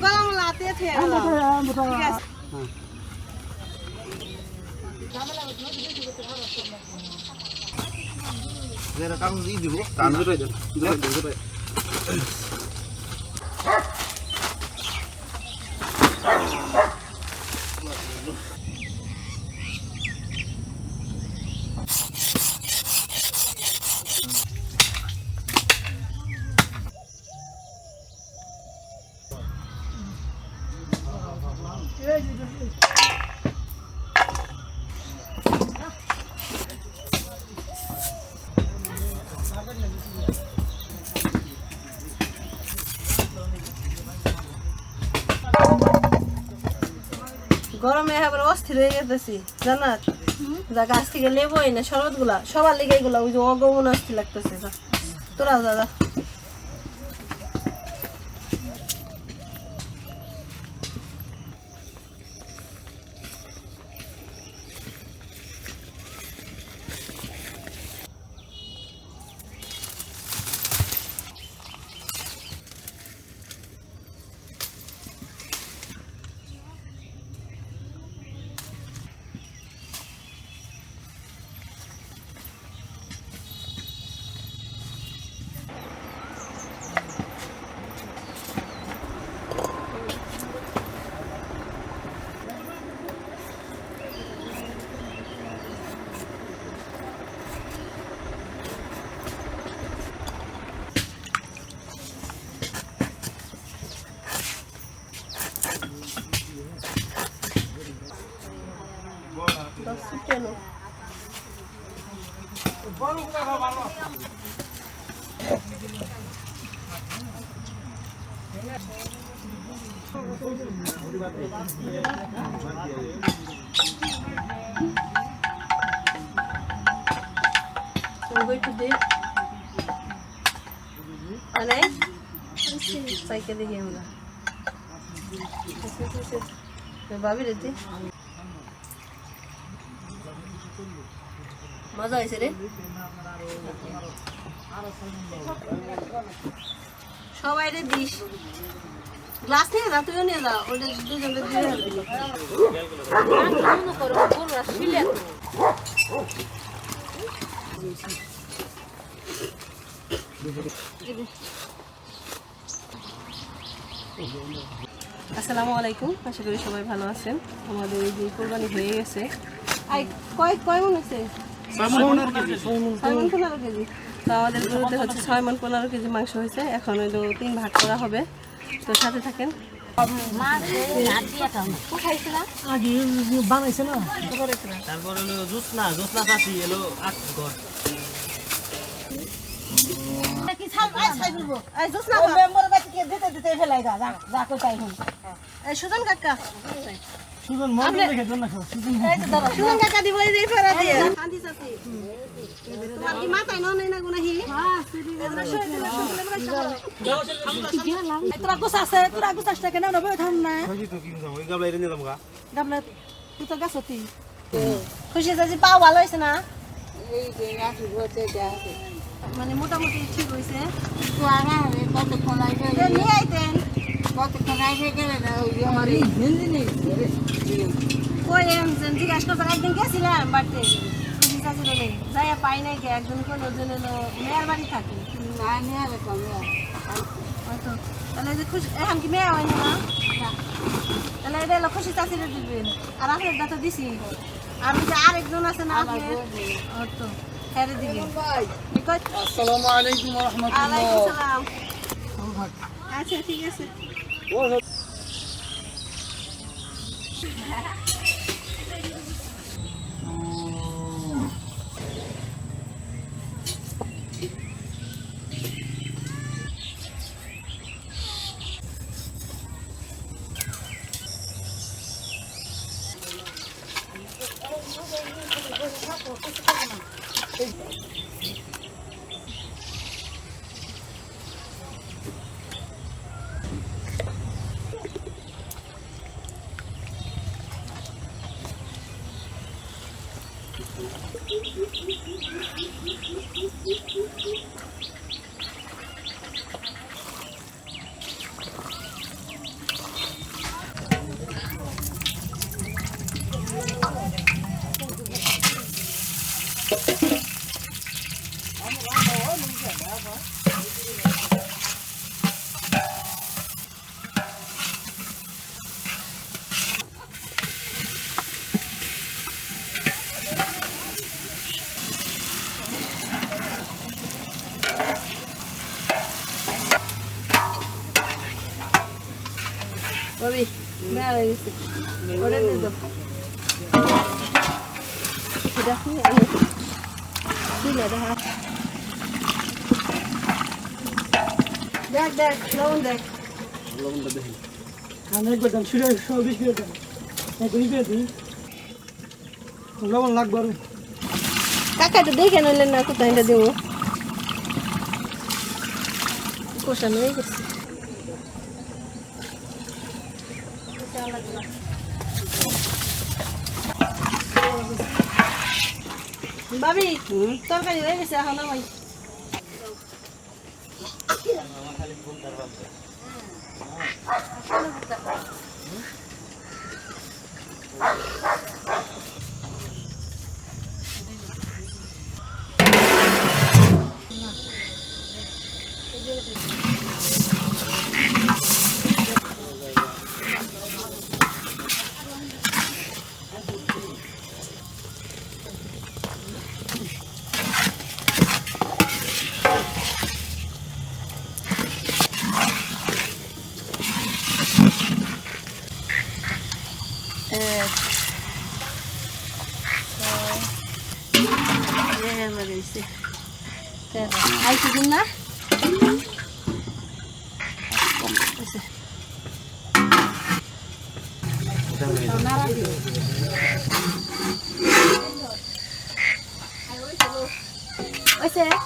গরম লাতে ঠিক আছে Nera kamu ini dulu, kan dulu aja. Dulu. গরমে আবার অস্থির হয়ে গেতেছি জানাত যা গাছ থেকে লেবই না শরবত গুলা সবার লেগে এগুলা ওই যে অগমন অস্থির লাগতেছে তোরা দাদা Going to do Anay? Cycle the game. Babi rete মজা হয়েছে রে সবাই রে দিস গ্লাস নিয়ে যা তুইও নিয়ে যা ওটা দুজনকে দিয়ে আসসালামু আলাইকুম আশা করি সবাই ভালো আছেন আমাদের এই যে কুরবানি হয়ে গেছে কয় মন হয়েছে 6 মণ 15 কেজি তো আমাদের গরুতে হচ্ছে 6 মণ 15 কেজি মাংস হয়েছে এখন হলো 3 ভাগ করা হবে তো সাথে থাকেন তারপর হলো জুসনা চাষি এলো 8 ঘর সুজন কাকা সুজন মন দেখে জন্য সুজন কাকা দিব এই ফেরা দিয়ে শান্তি চাচি তোমার কি মাথায় নয় না গুনাহি তোরা গুছাছে তোরা গুছাছটা কেন নবে ধান না ওই গাবলা এনে নিলাম গা গাবলা তুই তো গাছতি খুশি চাচি পাও ভালো হয়েছে না এই যে গাছ বসে আছে মানে মোটামুটি ঠিক হয়েছে তোরা কতক্ষণ আগে নিয়ে আইতেন কতক্ষণ আগে গেলে না ওই আমার এই হিন্দি নেই কই জিজ্ঞাসা করতে একদিন গেছিলাম বাড়িতে চাচি নেই যাইয়া পাই নাই কে একজন কোন ওজন এলো মেয়ের বাড়ি থাকে না নিয়ে আলে কমে হয়তো তাহলে যে খুশি এখন কি মেয়ে হয়নি না তাহলে এটা হলো খুশি চাচিরে দিবেন আর আপনার দাঁতা দিছি আর ওই যে আরেকজন আছে না আপনার তো হ্যাঁ দিবেন আসসালামু আলাইকুম ওয়া রাহমাতুল্লাহ আলাইকুম সালাম আচ্ছা ঠিক আছে Babi, merah ini sih. Udah itu. Sudah nih. Sini ada hap. Dek, lawan dek. লবণ দে দেখি আমি একবার দাম ছুড়ে সব বেশি করে দাম একই দিয়ে দিই লবণ লাগবে আরো কাকা তো দেখে নইলে না কোথায় এটা দেবো কষানো হয়ে গেছে ভাবি তরকারি হয়ে গেছে এখন আমার Ay, sige na. Oise.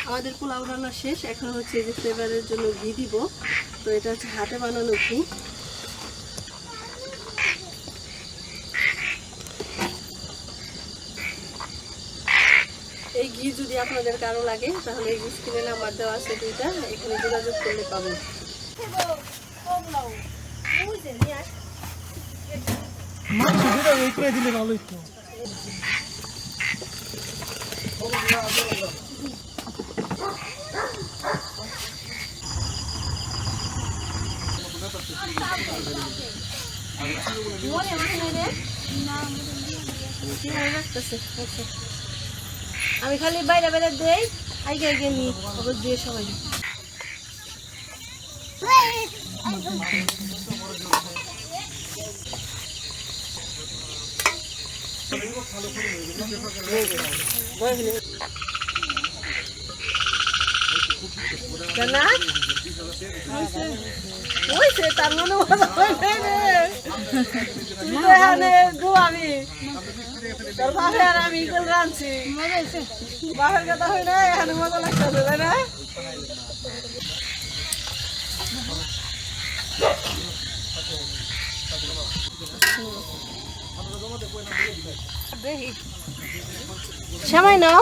আমাদের পোলাও রান্না শেষ এখন হচ্ছে যে ফ্লেভারের জন্য ঘি দিব তো এটা হচ্ছে হাতে বানানো ঘি এই ঘি যদি আপনাদের কারো লাগে তাহলে এই স্ক্রিনে নাম্বার দেওয়া আছে দুইটা এখানে যোগাযোগ করলে পাবেন মাছ দিলে উপরে দিলে ভালো হতো আমি খালি বাইরে বাইরে দেই আগে আগে নি খবর দিয়ে সবাই না ওই সে তার মনে আমি তোর বাপে আর আমি ইকুয়াল রাঁধছি বাপের কথা হয় না এখানে মজা লাগতেছে তাই না সময় নাও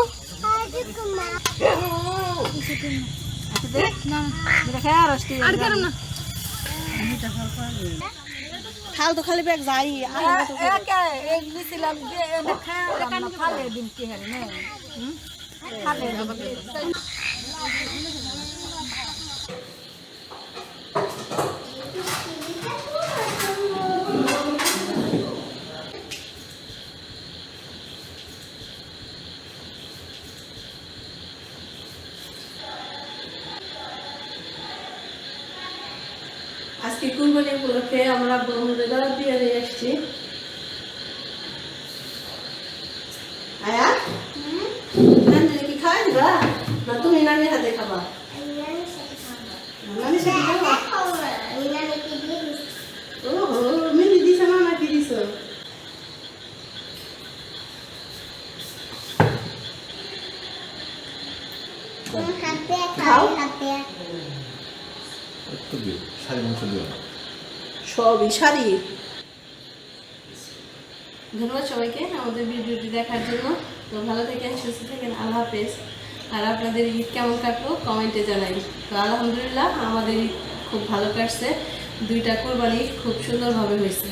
খাল তো খালি ব্যাগ যাই আজকে কুরবানি উপলক্ষে আমরা বন্ধুদের দাওয়াত দিয়ে এসেছি আয়া নানি কি খাওয়াই দিবা না তুমি নানির হাতে খাবা নানি সাথে খাবা ওহো মিনি দিছ না নাকি দিছ খাও সবই শাড়ি ধন্যবাদ সবাইকে আমাদের ভিডিওটি দেখার জন্য। তো ভালো থাকেন, সুস্থ থাকেন, আল্লাহ হাফেজ। আর আপনাদের ঈদ কেমন কাটলো কমেন্টে জানাই। তো আলহামদুলিল্লাহ আমাদের ঈদ খুব ভালো কাটছে, 2টা কোরবানি খুব সুন্দরভাবে হয়েছে।